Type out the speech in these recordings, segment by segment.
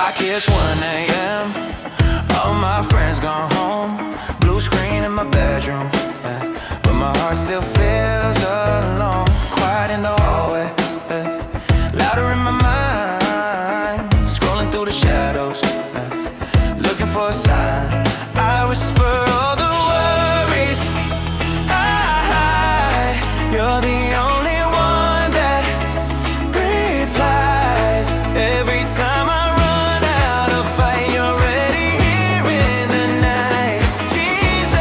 Clock hits 1 a.m. All my friends gone home. Blue screen in my bedroom, but my heart still feels alone. Quiet in the hallway, louder in my mind. Scrolling through the shadows, looking for a sign. I whisper all the worries you're the only one that replies. Every time I run out of fight, you're already here in the night. Jesus,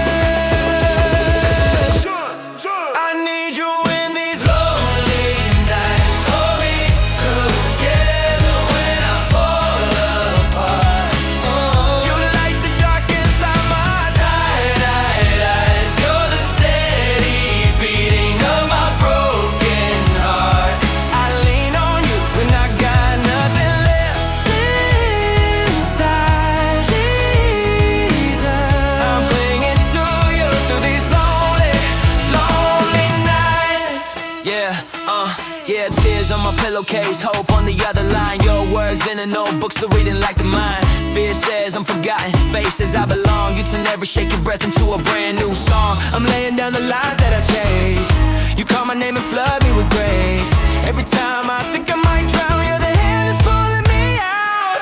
I need you in these lonely nights. Hold me together when I fall apart. You light the dark inside my tired eyes. You're the steady beating of my broken heart. I lean on you when I got nothing left inside. Jesus, I'm clinging to you through these lonely, lonely nights. Yeah, tears on my pillowcase, hope on the other line. Your words in a notebook, still reading like the mind. Fear says I'm forgotten, faces I belong. You turn every shaky breath into a brand new song. I'm laying down the lies that I chase. You call my name and flood me with grace. Every time I think I might drown, you're the hand that's pulling me out.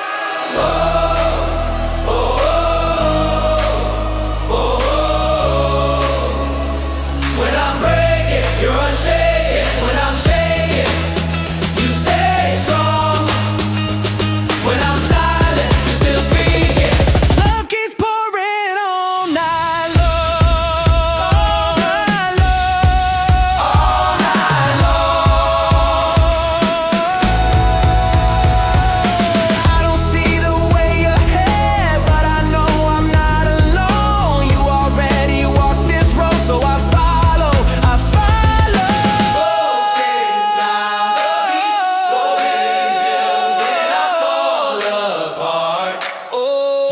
When I'm breaking, you're unshaken. When I'm shaking, you stay strong. When I'm silent, you're still speaking. Love keeps pouring all night long. All night long. I don't see the way ahead, but I know I'm not alone. You already walked this road, so I follow, I follow. Closing down the beat, so still when I fall apart.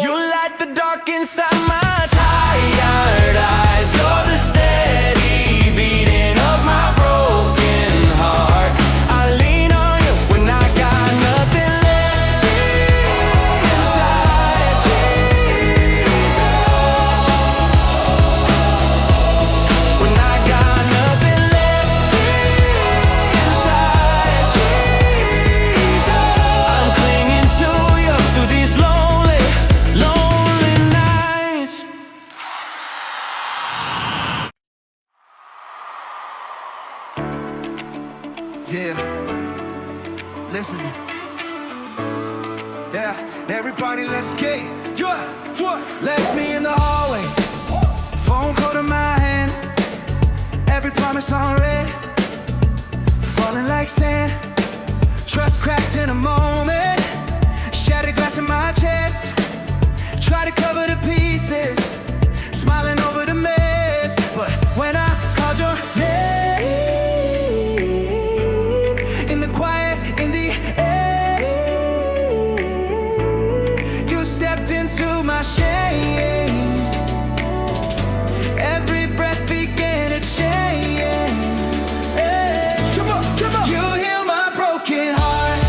You light the dark inside my tired eyes. You're the steady beating of my broken heart. I lean on you when I got nothing left inside. Jesus, when I got nothing left inside. Jesus, I'm clinging to you through these lonely, lonely nights. Yeah, listen. Yeah, everybody, let's get. Left me in the hallway, phone call in my hand. Every promise on red, falling like sand. Trust cracked in a moment, shattered glass in my chest. Try to cover the pieces, smiling over the mess. But when I called your name, in the quiet, in the air, you stepped into my shame. Every breath began to change. You heal my broken heart.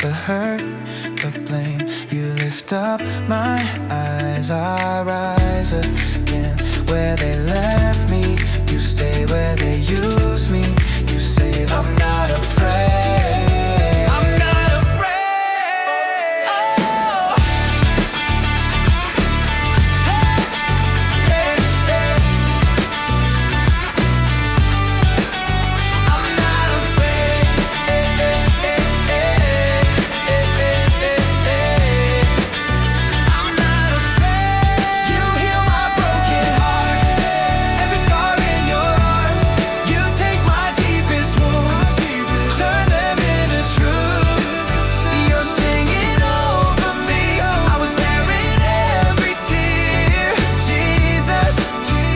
the hurt, the blame. You lift up my eyes, I rise again. Where they left me, you stay. Where they use me, you save. I'm not afraid. I'm not afraid. Oh. Hey, hey, hey. I'm not afraid. Hey, hey, hey, hey. Hey, hey, hey, hey. I'm not afraid. You heal my broken heart. Every scar in your arms. You take my deepest wounds, turn them into truth. You're singing over me. I was there in every tear. Jesus,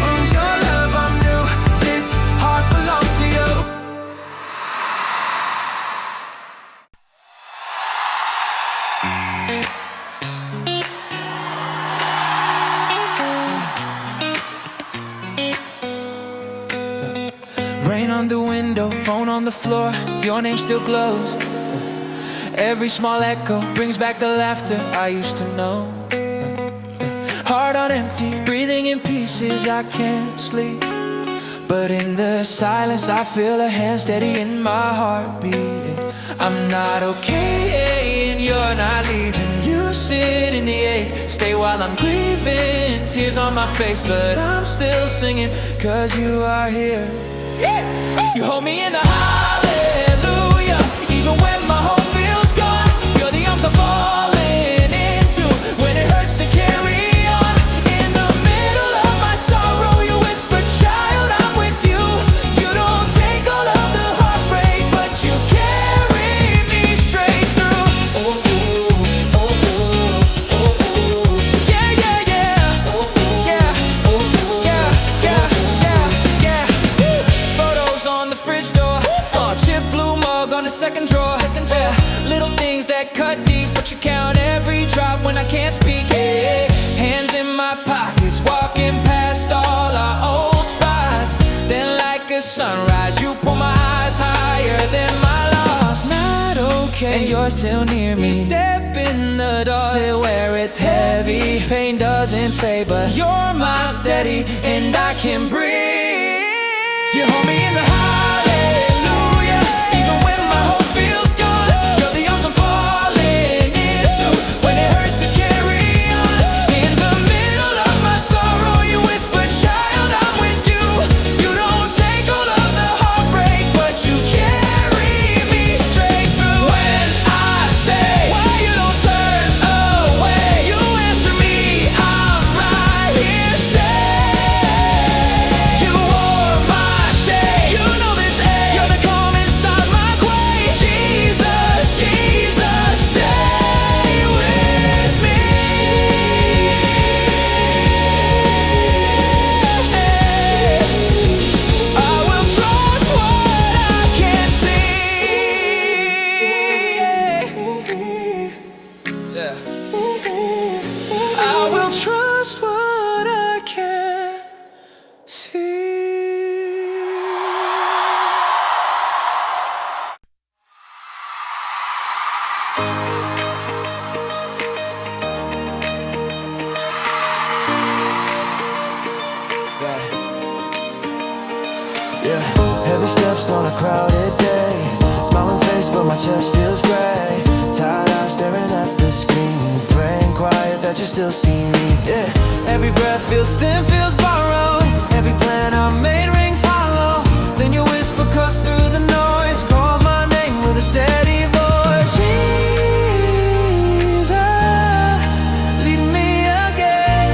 oh, your love I'm new. This heart belongs to you. Rain on the window, phone on the floor. Your name still glows. Every small echo brings back the laughter I used to know. Heart on empty, breathing in pieces, I can't sleep. But in the silence I feel a hand steady in my heartbeat. I'm not okay and you're not leaving. You sit in the ache, stay while I'm grieving. Tears on my face but I'm still singing, 'cause you are here. You hold me in the hallelujah. Even when my hope feels gone, you're the arms I'm falling into. When it hurts to carry on, in the middle of my sorrow, you whisper, child, I'm with you. You don't take all of the heartbreak, but you carry me straight through. Oh, ooh, oh, ooh, oh, ooh. Yeah, yeah, yeah. Oh, ooh, yeah. Oh, ooh, yeah, yeah, yeah, yeah. Woo. Photos on the fridge door. Chip blue mug on the second drawer. Yeah. Little things that cut deep, but you count every drop when I can't speak. Yeah. Hands in my pockets, walking past all our old spots. Then like a sunrise, you pull my eyes higher than my loss. Not okay, and you're still near me. Step in the dark, sit where it's heavy. Pain doesn't fade, but you're my steady, and I can breathe. You hold me in the hallelujah. Even when my hope feels gone, you're the arms I'm falling into. When it hurts to carry on, in the middle of my sorrow, you whisper, child, I'm with you. You don't take all of the heartbreak, but you carry me straight through. When I say, why you don't turn away, you answer me, I'm right here, stay. You wore my shade, you know this ache. You're the calm inside my quake. Jesus, Jesus, stay with me. I will trust what I can't see. Yeah. I will trust what I can't see. Yeah, heavy steps on a crowded day. Smiling face, but my chest feels gray. Tired eyes staring at the screen. Praying quiet that you still see me. Yeah, every breath feels thin, feels borrowed. Every plan I made rings hollow. Then you whisper, cuts through the noise. Calls my name with a steady voice. Jesus, lead me again.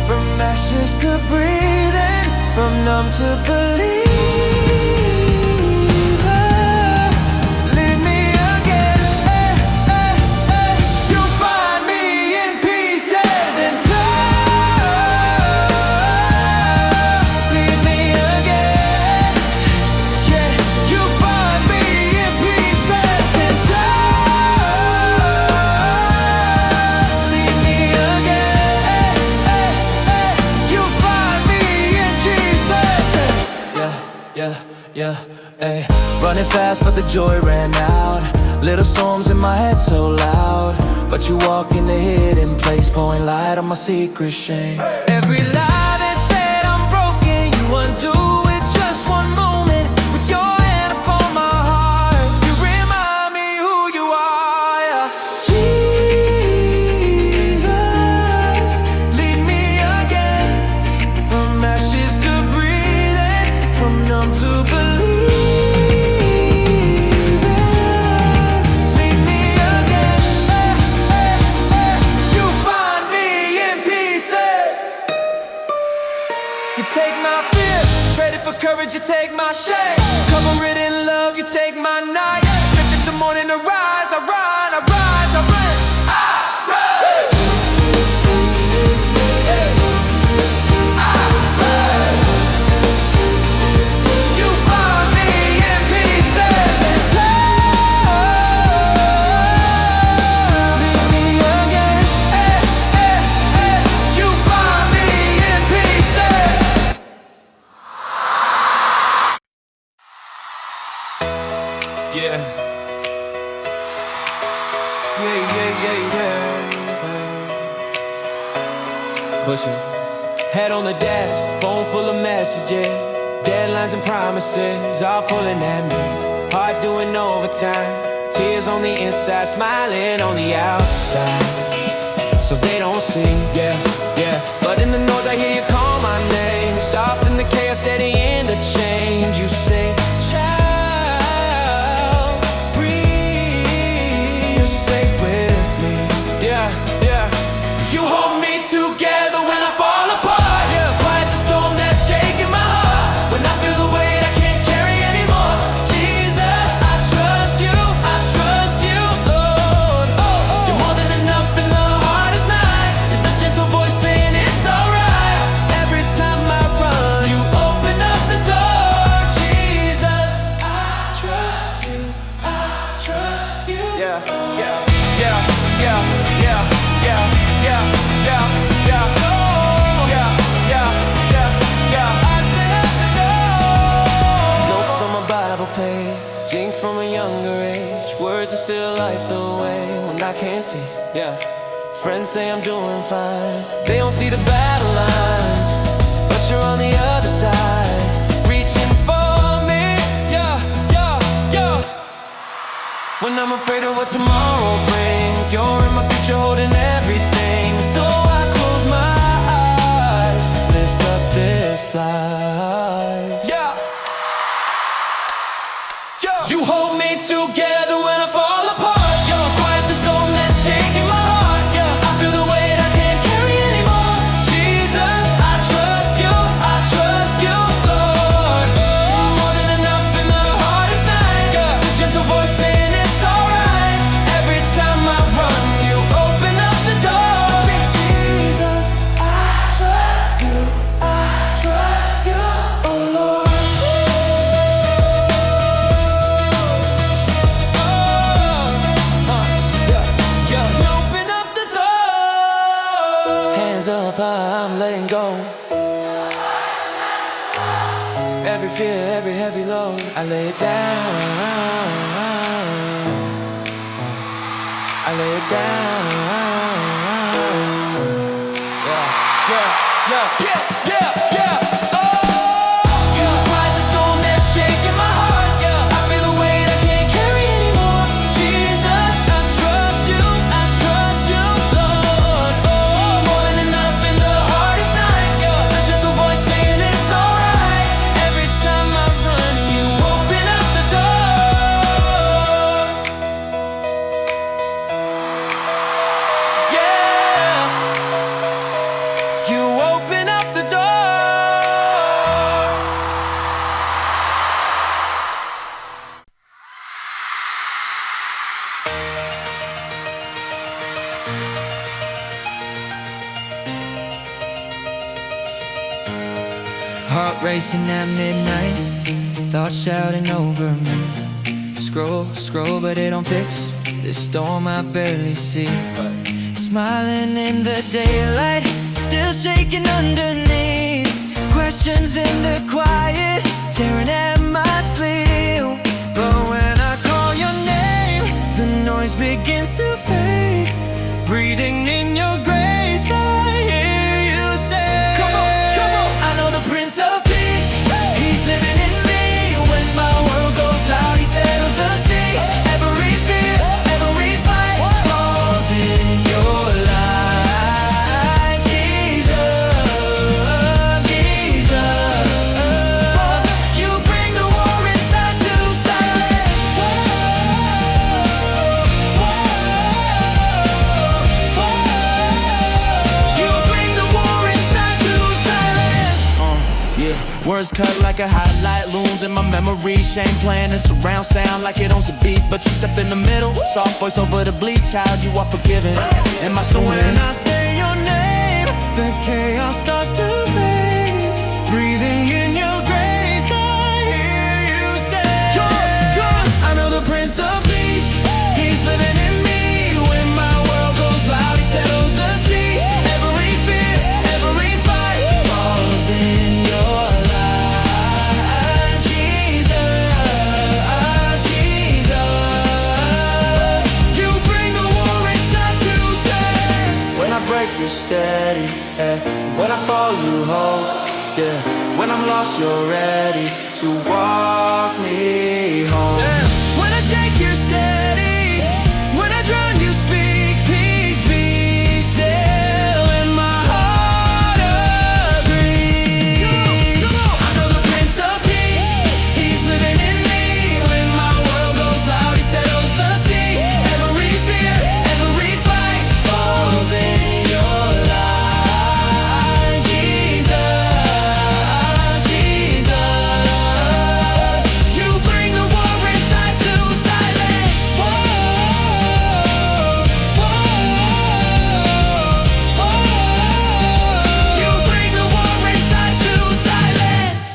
From ashes to breathing, from numb to believing. Lead me again. You'll find me in pieces and time. Lead me again. Yeah, you'll find me in pieces and time. Lead me again. You'll find me in Jesus. Yeah, yeah, yeah, ayy. Running fast, but the joy ran out. Little storms in my head so loud, but you walk in the hidden place, pouring light on my secret shame. Every lie that said I'm broken, you undo it just one moment. With your hand upon my heart, you remind me who you are, yeah. Jesus, lead me again, from ashes to breathing, from numb to believing. Lead me again, you find me in pieces. You take my fear, trade it for courage, you take my shame. Cover it in love, you take my night. Stretch it to morning to rise, I run, I rise, I run, I run. You find me in pieces and tears. Lead me again, you find me in pieces. Yeah. Push it. Head on the desk, phone full of messages, deadlines and promises, all pulling at me. Heart doing overtime, tears on the inside, smiling on the outside, so they don't see, yeah, yeah. But in the noise I hear you call my name, soft in the chaos, steady in the change. You say, child, breathe, you're safe with me, yeah, yeah. You hold me together when I fall apart, yeah. Quiet the storm that's shaking my heart, when I feel the weight I can't carry anymore. Jesus, I trust you, Lord. You're more than enough in the hardest night. You're the gentle voice saying it's alright. Every time I run, you open up the door. Jesus, I trust you, yeah, yeah, yeah, yeah, yeah, yeah, yeah, yeah, yeah, yeah, yeah, yeah, yeah. I have to go. Notes on my Bible page, ink from a younger age. Words that still light the way when I can't see, yeah. Friends say I'm doing fine, they don't see the battle lines, but you're on the other side, reaching for me, yeah, yeah, yeah. When I'm afraid of what tomorrow brings, you're in my future holding everything. So I close my eyes, lift up this life, yeah, yeah. You hold me together when I fall apart, you're quiet the storm that's shaking my heart, yeah. I feel the weight I can't carry anymore. Jesus, I trust you, Lord. You're more than enough in the hardest night, yeah. The gentle voice saying it's alright. Every time I run, you open up the door. Jesus, I trust you, oh Lord. Open up the door. Hands up, I'm letting go. Every fear, every heavy load, I lay it down. I lay it down. Yeah, yeah, yeah, yeah, yeah, yeah. Oh, you quiet the storm that's shaking my heart, yeah. I feel the weight I can't carry anymore. Jesus, I trust you, Lord. Oh, more than enough in the hardest night, yeah. The gentle voice saying it's alright. Every time I run, you open up the door. Yeah, you open up the door. Heart racing at midnight, thoughts shouting over me. Scroll, but it don't fix this storm I barely see. Smiling in the daylight, still shaking underneath. Questions in the quiet, tearing at my sleeve. But when I call your name, the noise begins to fade. Breathing in your grace, I hear you say, come on, come on. I know the Prince of Peace, He's living in me. When my world goes loud, He settles the sea. Every fear, every fight falls in your light. Jesus, Jesus, you bring the war inside to silence. You bring the war inside to silence. Yeah, words cut like a highlight, looms in my memory. Shame playing and surround sound like it owns the beat, but you step in the middle. Soft voice over the bleed, child, you are forgiven. Am I so when I say your name, the chaos starts to fade. Breathing in your grace, I hear you say, I know the Prince of Peace, He's living in me. When my world goes loud, He settles the sea. Every fear, every fight falls in your light. Jesus, Jesus, you bring the war inside to silence. When I break, you're steady, yeah. When I fall, you hold, yeah. When I'm lost, you're ready to walk me home, yeah. When I shake, you're steady. When I drown, you speak peace. Be still, and my heart agrees. I know the Prince of Peace, He's living in me. When my world goes loud, He settles the sea. Every fear, every fight falls in your light. Jesus, Jesus, you bring the war inside to silence. Whoa, whoa, whoa. You bring the war inside to silence.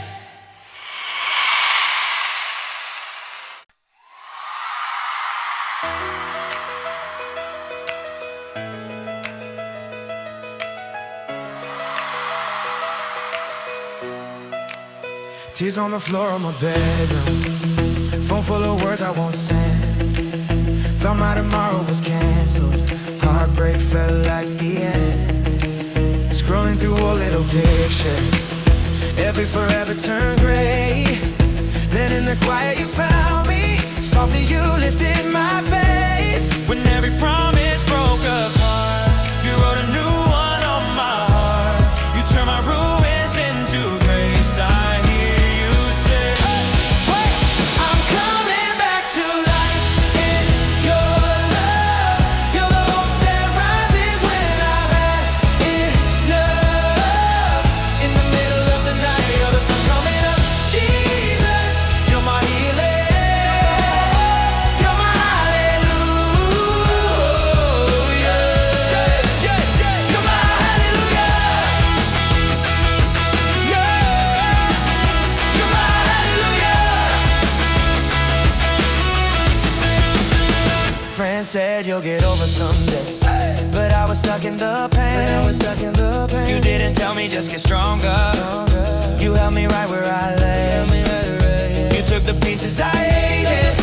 Tears on the floor of my bedroom. Phone full of words I won't send. Thought my tomorrow was canceled. Heartbreak felt like the end. Scrolling through all little pictures. Every forever turned gray. Then in the quiet you found me. Softly you lifted my face. When every promise broke apart, you wrote a new one on my heart. You turned my ruins into grace. I hear you say, hey, I'm coming back to life in your love. You're the hope that rises when I've had enough. In the middle of the night, you're the sun coming up. Jesus, you're my healing. You're my hallelujah. You're my hallelujah. You're my hallelujah. Friends said you'll get over someday, but I was stuck in the pain. You didn't tell me just get stronger. You held me right where I lay. You took the pieces I hated,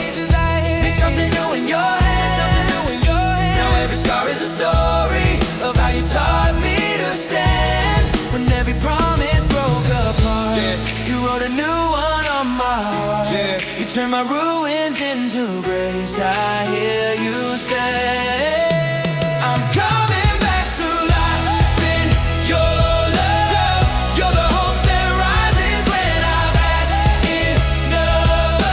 made something new in your hand. Now every scar is a story of how you taught me to stand. When every promise broke apart, you wrote a new one on my heart. You turned my ruins into grace. I hear you say, I'm coming back to life in your love. You're the hope that rises when I've had enough.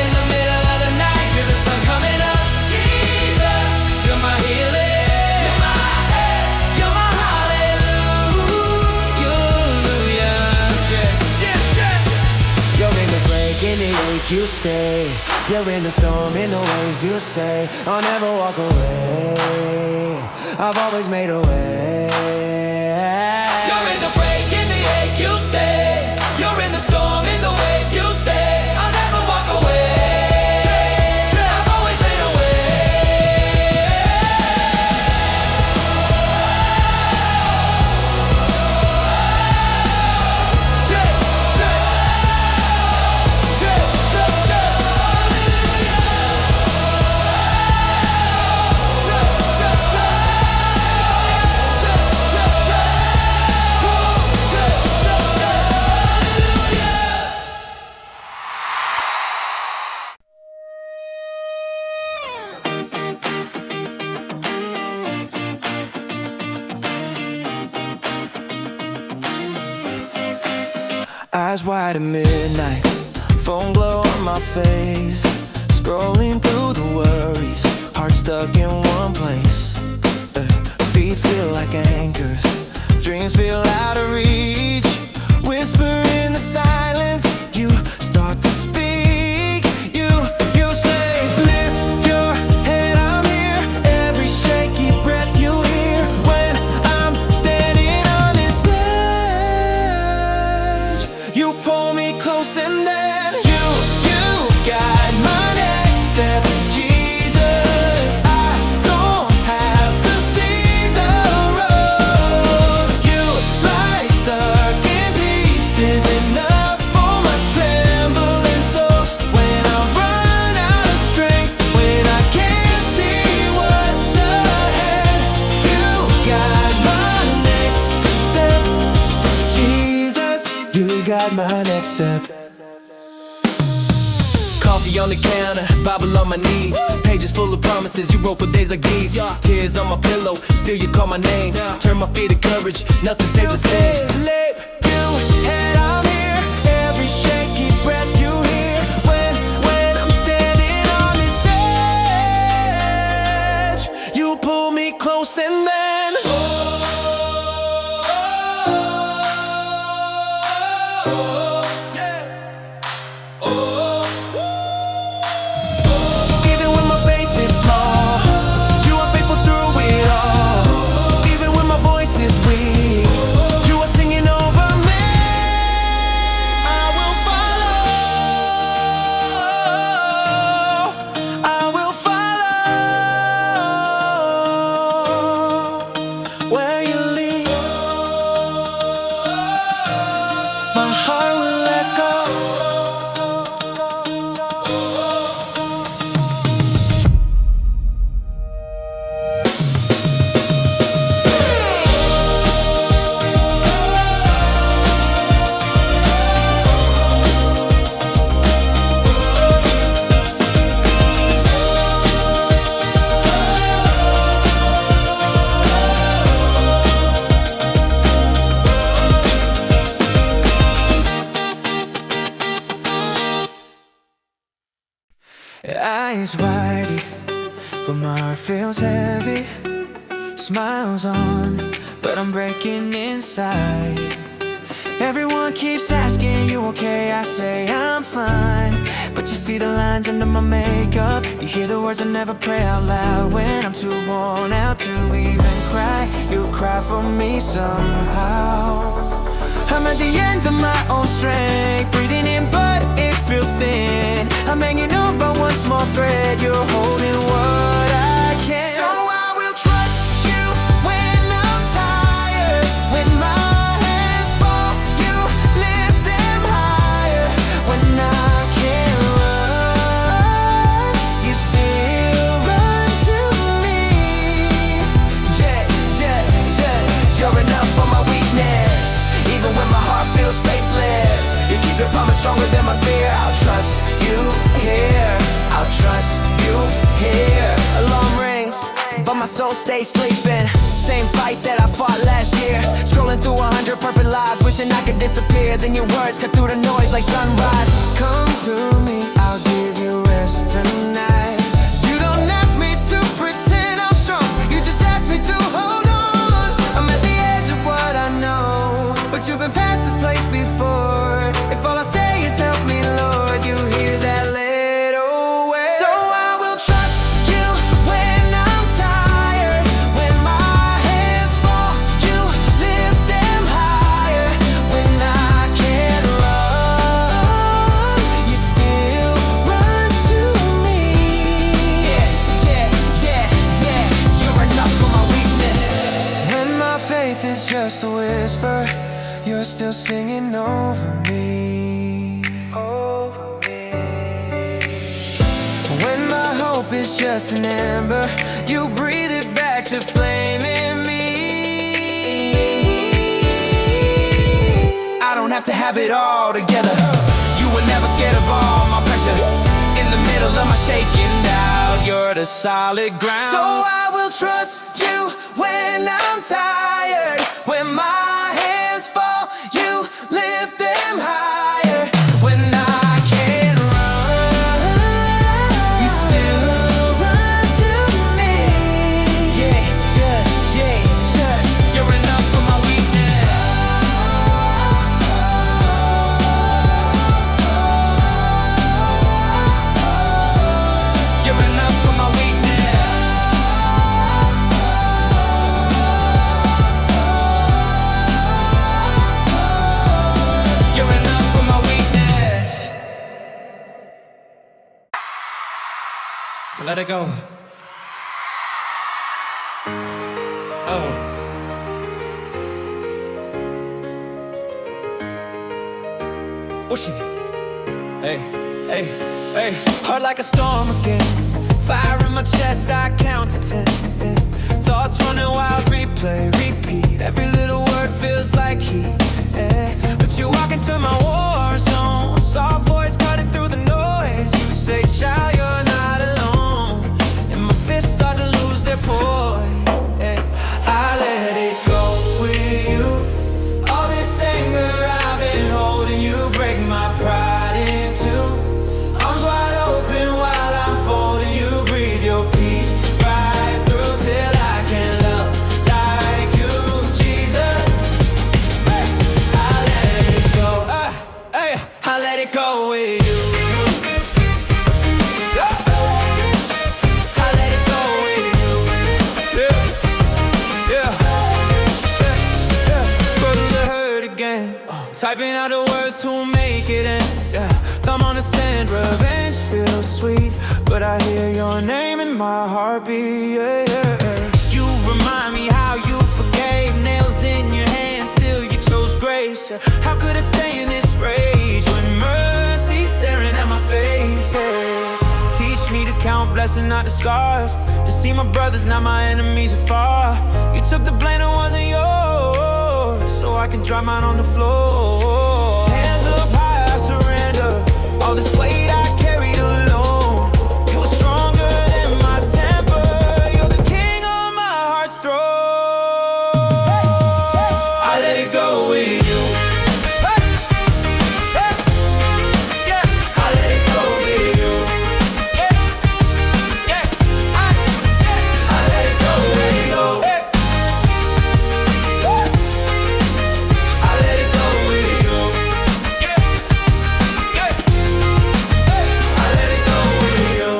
In the middle of the night, you're the sun coming up. Jesus, you're my healing. You're my hallelujah. You're in the break, in the ache, you stay. You're in the storm, in the waves, you say, I'll never walk away. I've always made a way. You're in the break, in the ache, you stay. You're in the storm, in the waves, you say, I'll never walk away. I've always made a way. Eyes wide at midnight, phone glow on my face, scrolling through the worries, heart stuck in one place. Feet feel like anchors, dreams feel out of reach. Whisper in the silence, you start to speak. You say, lift your head, I'm here. Every shaky breath you hear when I'm standing on this edge. You pull me close and then you guide my next step. Jesus, I don't have to see the road. You light darkened pieces enough for my trembling soul. When I run out of strength, when I can't see what's ahead, you guide my next step. Jesus, you guide my next step. Coffee on the counter, Bible on my knees, pages full of promises you wrote for days like these. Tears on my pillow, still you call my name. Turn my feet to courage, nothing stays the same. Lift you head, I'm here. Every shaky breath you hear when I'm standing on this edge. You pull me close and then even when my faith is small, you are faithful through it all. Even when my voice is weak, you are singing over me. I will follow, I will follow where you lead. My heart will echo. Eyes wide, but my heart feels heavy. Smiles on, but I'm breaking inside. Everyone keeps asking, you okay? I say I'm fine, but you see the lines under my makeup. You hear the words I never pray out loud. When I'm too worn out to even cry, you cry for me somehow. I'm at the end of my own strength, breathing in but it feels thin. I'm hanging on by one small thread, you're holding what I can. So I will trust you when I'm tired. When my hands fall, you lift them higher. When I can't run, you still run to me. You're enough for my weakness. Even when my heart feels faithless, you keep your promise stronger than my fear. I'll trust you here, I'll trust you here. Alarm rings, but my soul stays sleeping. Same fight that I fought last year. Scrolling through 100 perfect lives, wishing I could disappear. Then your words cut through the noise like sunrise. Come to me, I'll give you rest tonight. You don't ask me to pretend I'm strong, you just ask me to hold on. I'm at the edge of what I know, but you've been past this place before. If all I say is help me, Lord, you hear that little way. So I will trust you when I'm tired. When my hands fall, you lift them higher. When I can't run, you still run to me. You're enough for my weakness. When my faith is just a whisper, you're still singing over me. Over me. When my hope is just an ember, you breathe it back to flame in me. I don't have to have it all together. You were never scared of all my pressure. In the middle of my shaking doubt, you're the solid ground. So I will trust you when I'm tired. When my hands fall, you lift them high. Let it go. Oh. What's she? Hey, hey, hey. Heart like a storm again. Fire in my chest, I count to 10. Yeah. Thoughts running wild, replay, repeat. Every little word feels like heat. Yeah. But you walk into my war zone. Soft voice cutting through the noise. You say, child, you're not alone. And my fists start to lose their poise. Yeah. I let it go with you. All this anger I've been holding, you break my pride in two. Arms wide open while I'm folding you. Breathe your peace right through till I can love like you, Jesus. I let it go, I let it go with you. I let it go with you. Yeah, yeah, yeah, yeah. Go through the hurt again. Typing out the words to make it end. Yeah. Thumb on the sand, revenge feels sweet, but I hear your name in my heartbeat. Yeah, yeah, yeah. You remind me how you forgave. Nails in your hands, still you chose grace. Yeah. How could I stay in this rage when mercy's staring at my face? Yeah. Teach me to count blessings, not the scars. To see my brothers, not my enemies afar. You took the blame, it wasn't yours, so I can drop mine on the floor. Hands up high, I surrender. All this weight I carried alone. You were stronger than my temper. You're the king of my heart's throne. I let it go with you. Yeah, I let it go with you. Yeah, I let it go with you. I let it go with you. Yeah, yeah, I let it go with you.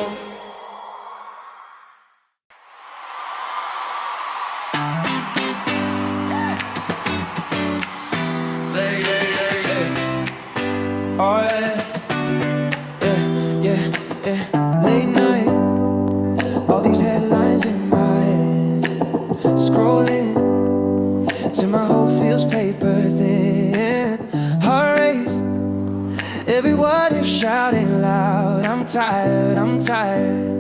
Oh yeah, yeah, yeah, yeah. Late night, all these headlines in my head. Scrolling till my whole feels paper thin. Heart race, every what if shouting loud. I'm tired, I'm tired.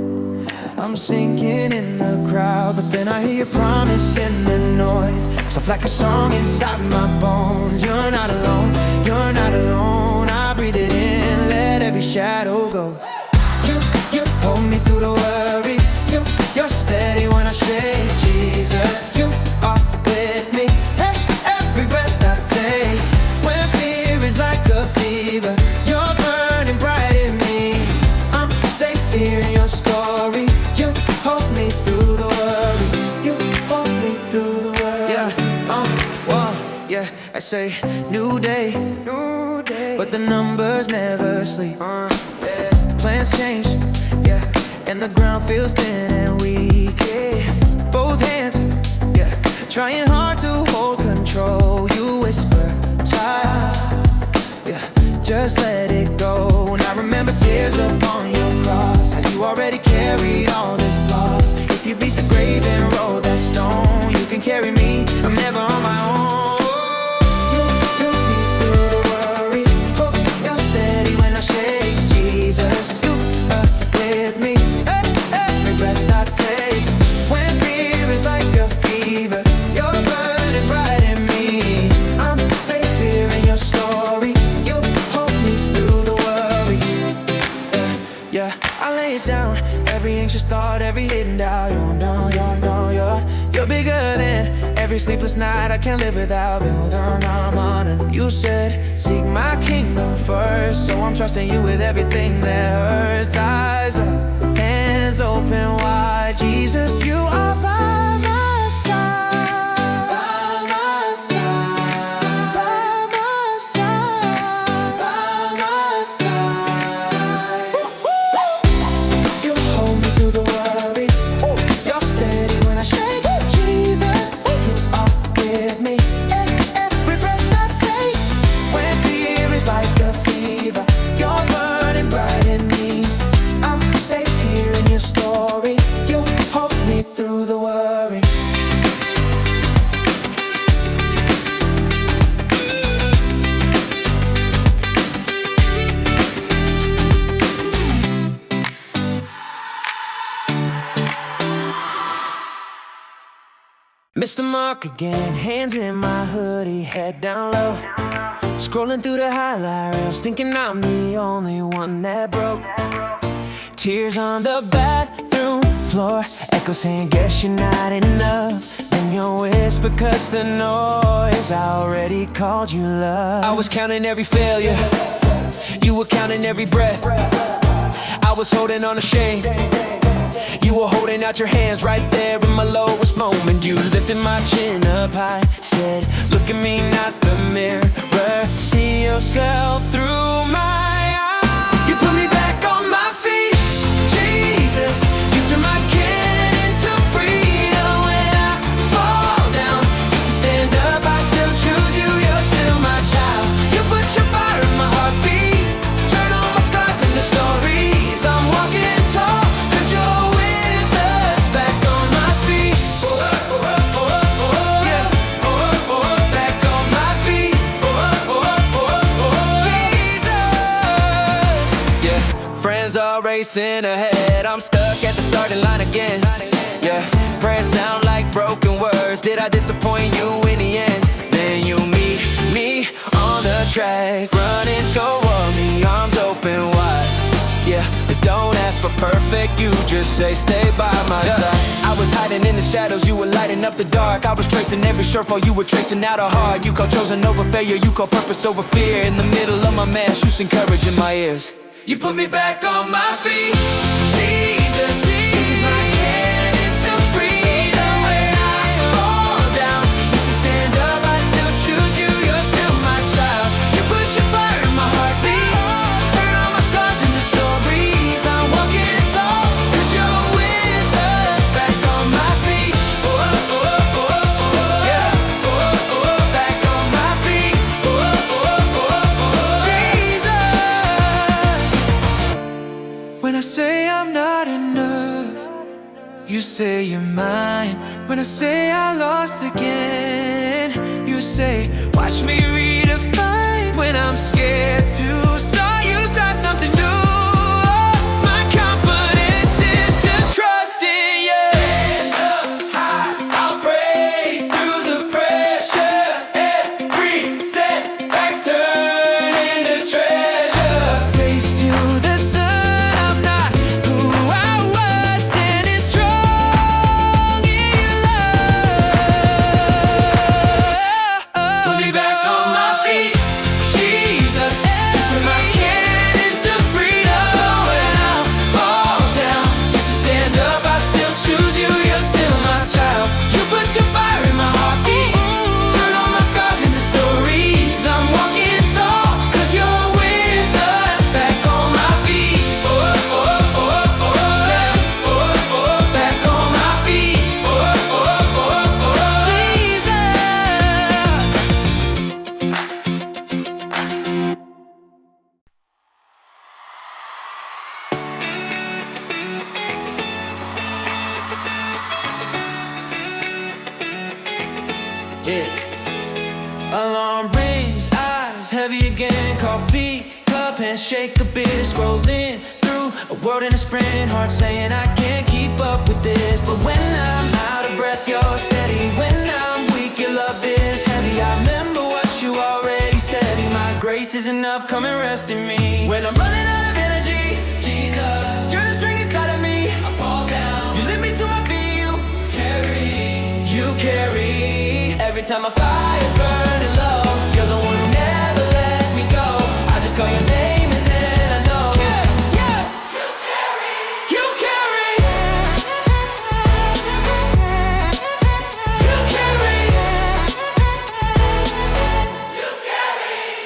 I'm sinking in the crowd, but then I hear your promise in the noise. Soft like a song inside my bones. You're not alone, you're not alone. I breathe it in, let every shadow go. You hold me through the worry. You're steady when I shake, Jesus. You are with me, hey, every breath I take. When fear is like a fever, you're burning bright in me. I'm safe here in your story. You hold me through the worry. You hold me through the worry. Yeah, yeah. I say new day, but the numbers never sleep. Yeah. Plans change, yeah, and the ground feels thin and weak. Yeah. Both hands, yeah, trying hard to hold control. You whisper, child, yeah, just let it go. And I remember tears upon your cross. How you already carried all this loss. If you beat the grave and roll that stone, you can carry me. I'm never on my own. You lead me through the worry. Oh, you're steady when I shake, Jesus. You are with me, every breath I take. When fear is like a fever, you're burning bright in me. I'm safe here in your story. You hold me through the worry. Yeah, I lay it down. Every anxious thought, every hidden doubt. You're bigger than every sleepless night. I can't live without. Build on. And you said, seek my kingdom first. So I'm trusting you with everything that hurts. Eyes up, hands open wide. Jesus, you are by my side. By my side. By my side. By my side. You hold me through the worry. You're steady when I shake, Jesus. You are with me, every breath I take. When fear is like a fever, you're burning bright in me. I'm safe here in your story. Mr. Mark again, hands in my hoodie, head down low. Scrolling through the highlight reels, thinking I'm the only one that broke. Tears on the bathroom floor, echo saying, guess you're not enough. Then your whisper cuts the noise, I already called you love. I was counting every failure, you were counting every breath. I was holding on to shame, you were holding out your hands right there in my lowest moment. You lifted my chin up high, said, look at me, not the mirror. See yourself through my eyes. You put me back on my feet, Jesus. You turn my can into freedom. When I fall down, used to stand up, I still choose you. You're still my child. You put your fire in my heartbeat, turn all my scars into stories. I'm walking tall, 'cause you're with us. Back on my feet, yeah. Back on my feet, Jesus. Yeah, friends are racing ahead, I'm stuck at the starting line again. Yeah, prayers sound like broken words. Did I disappoint you in the end? Then you meet me on the track, running toward me, arms open wide. Yeah, don't ask for perfect, you just say stay by my side. I was hiding in the shadows, you were lighting up the dark. I was tracing every shortfall, you were tracing out a heart. You call chosen over failure, you call purpose over fear. In the middle of my mash, you sing courage in my ears. You put me back on my feet, Jesus. Turn my can into freedom. When I fall down, used to stand up, I still choose you. You're still my child. You put your fire in my heartbeat, turn all my scars into stories. I'm walking tall, 'cause you're with us. Back on my feet, yeah. Back on my feet, Jesus. When I say I'm not enough, you say you're mine. When I say I lost again, you say, watch me redefine. When I'm scared to start, you start something new. My confidence is just trusting you. Hands up high, I'll praise through the pressure. Every setback's turning to treasure. Face to the sun, I'm not who I was, standing strong in your love. Put me back on my feet, Jesus. You turn my can into freedom. When I fall down, used to stand up, I still choose you. You're still my child. You put your fire in my heartbeat, turn all my scars into stories. I'm walking tall, 'cause you're with us. Back on my feet, back on my feet, Jesus. Yeah. Alarm rings, eyes heavy again. Coffee, cup, handshake, a bit. Scrolling through a world in a sprint. Heart saying I can't keep up with this. But when I'm out of breath, you're steady. When I'm weak, your love is heavy. I remember what you already said. My grace is enough, come and rest in me. When I'm running out of energy, Jesus, you're the strength inside of me. I fall down, you lift me to my feet. You carry. Every time my fire's burning low, you're the one who never lets me go. I just call your name and then I know. Yeah, yeah. You carry. You carry.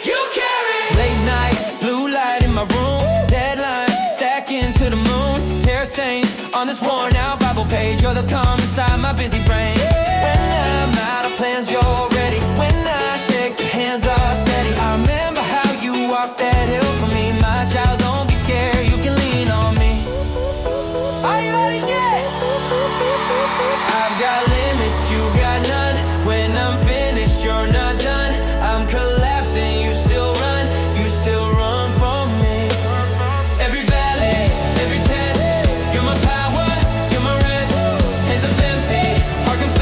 You carry. Late night, blue light in my room. Deadlines stacking to the moon. Tear stains on this worn out Bible page. You're the calm inside my busy brain. When I'm out of plans, you're ready. When I shake, your hands are steady. I remember how you walked that hill for me. My child, don't be scared, you can lean on me. Are you ready yet? I've got limits, you got none. When I'm finished, you're not done. I'm collapsing, you still run from me. Every valley, every test, you're my power, you're my rest. Hands up empty, heart confused.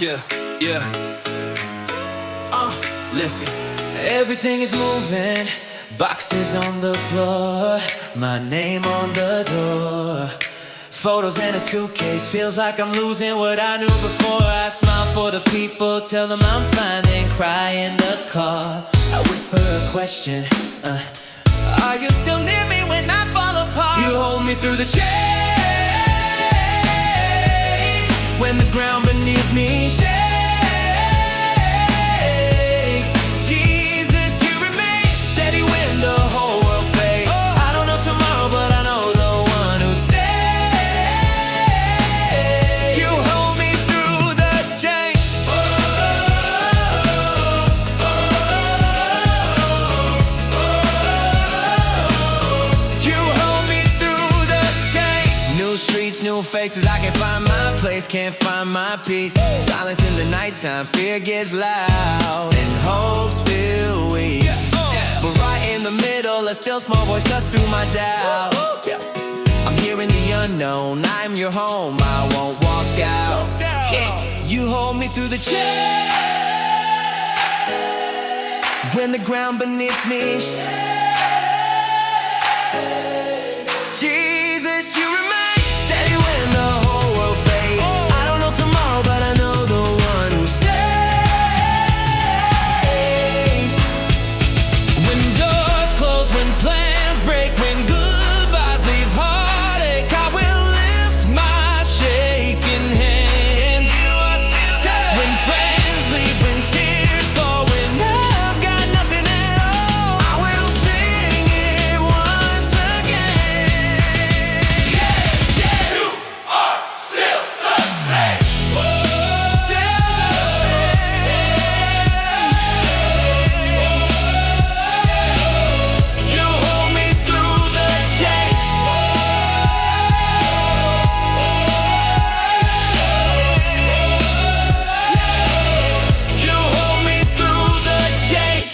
Yeah, yeah. Listen. Everything is moving, boxes on the floor, my name on the door. Photos in a suitcase, feels like I'm losing what I knew before. I smile for the people, tell them I'm fine, then cry in the car. I whisper a question, are you still near me when I fall apart? You hold me through the change, when the ground beneath me shakes. Jesus, you remain steady when the whole world fades. I don't know tomorrow, but I know the one who stays. You hold me through the change. You hold me through the change. New streets, new faces, I can't find my place, can't find my peace. Silence in the nighttime, fear gets loud, and hopes feel weak. But right in the middle, a still small voice cuts through my doubt. I'm here in the unknown, I'm your home, I won't walk out. You hold me through the change, when the ground beneath me shakes. Jesus, you remain steady when the whole world fades. I don't know tomorrow, but I know the one who stays. When doors close, when plans break, when goodbyes leave heartache, I will lift my shaking hands. When friends leave, when tears fall, when I've got nothing at all, I will sing it once again. You are still the same. Still the same. You hold me through the change. You hold me through the change.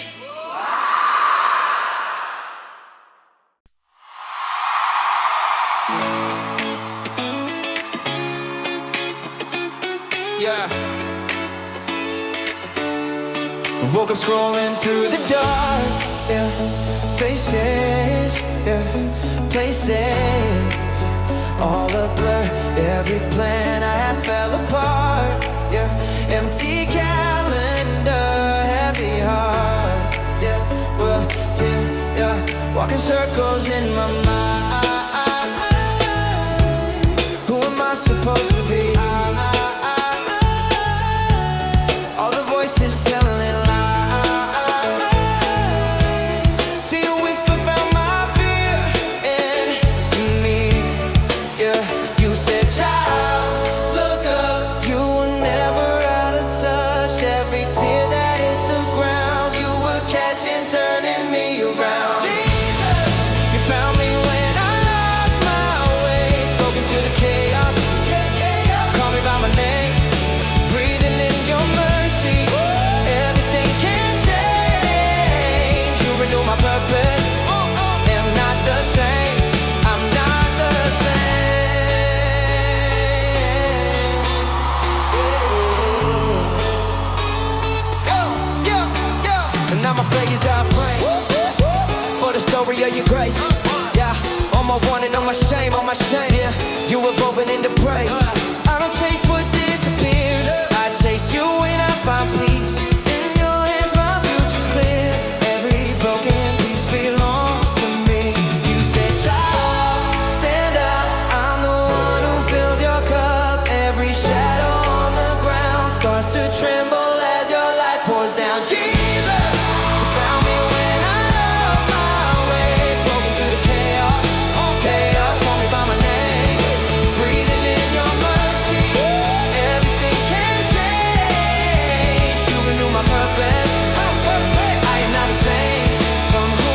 Yeah. Woke up scrolling through the dark, yeah. Faces, yeah. Places, all a blur. Every plan I had fell apart, yeah. Empty calendar, heavy heart, yeah. Well, yeah, yeah. Walking circles in my mind. Who am I supposed to be? All the voices telling lies. See you whisper found my fear in me. Yeah, you said, child, look up. You were never out of touch. Every tear that hit the ground, you were catching, turning me around. Jesus, you found me when I lost my way. Spoken to the chaos, call me by my name. Breathing in your mercy, everything can change. You renew my purpose, am not the same. I'm not the same. Yo, yo, yo. And now my failures are framed for the story of your grace. Yeah, all my wanting, all my shame, all my shame. Yeah, you evolving into praise. I don't chase what disappears, I chase you when I find peace. In your hands my future's clear. Every broken piece belongs to me. You said, child, stand up. I'm the one who fills your cup. Every shadow on the ground starts to tremble as your light pours down. Jesus, you found me when I lost my way. Spoken to the chaos, chaos, call me by my name. Breathing in your mercy, everything can change. You renew my purpose, I am not the same. From who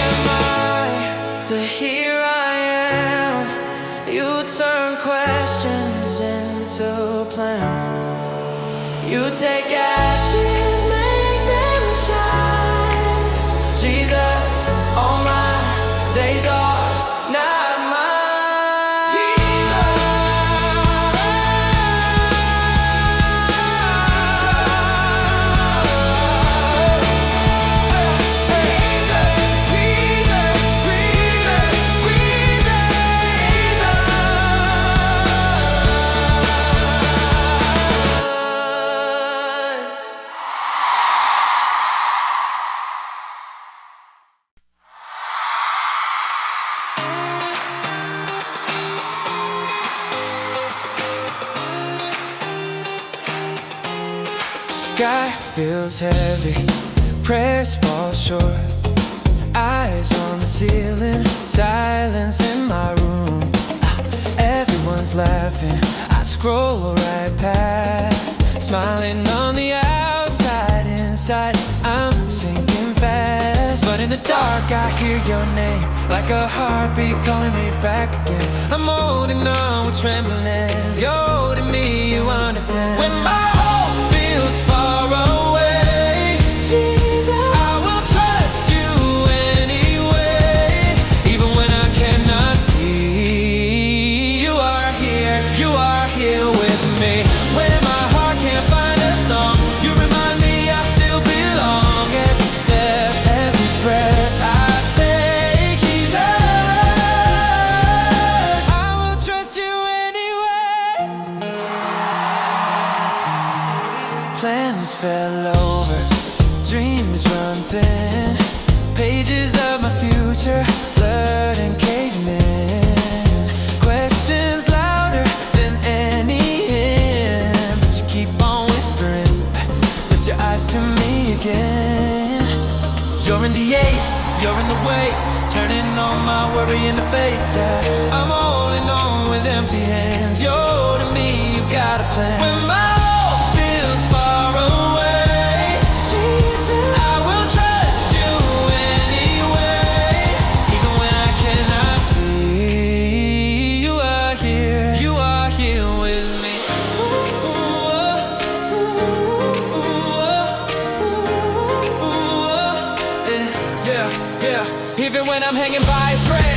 am I to here I am. You turn questions into plans. You take ashes, make them shine. Jesus, all my days are not mine. Jesus, Sky feels heavy, prayers fall short. Eyes on the ceiling, silence in my room. Everyone's laughing, I scroll right past. Smiling on the outside, inside I'm sinking fast. But in the dark I hear your name, like a heartbeat calling me back again. I'm holding on with trembling hands, you're holding me, you understand. When my hope feels far away, Jesus, I will trust you anyway. Even when I cannot see, you are here with me. When my heart can't find a song, you remind me I still belong. Every step, every breath I take, Jesus, I will trust you anyway. Plans fell over, dreams run thin. Pages of my future blurred and caving in. Questions louder than any hymn, but you keep on whispering, lift your eyes to me again. You're in the ache, you're in the way, turning all my worry into faith. Yeah, I'm holding on with empty hands, you're to me, you've got a plan. When my hope feels far away, Jesus, I will trust you anyway. Even when I cannot see, you are here with me. Yeah. Even when I'm hanging by a thread,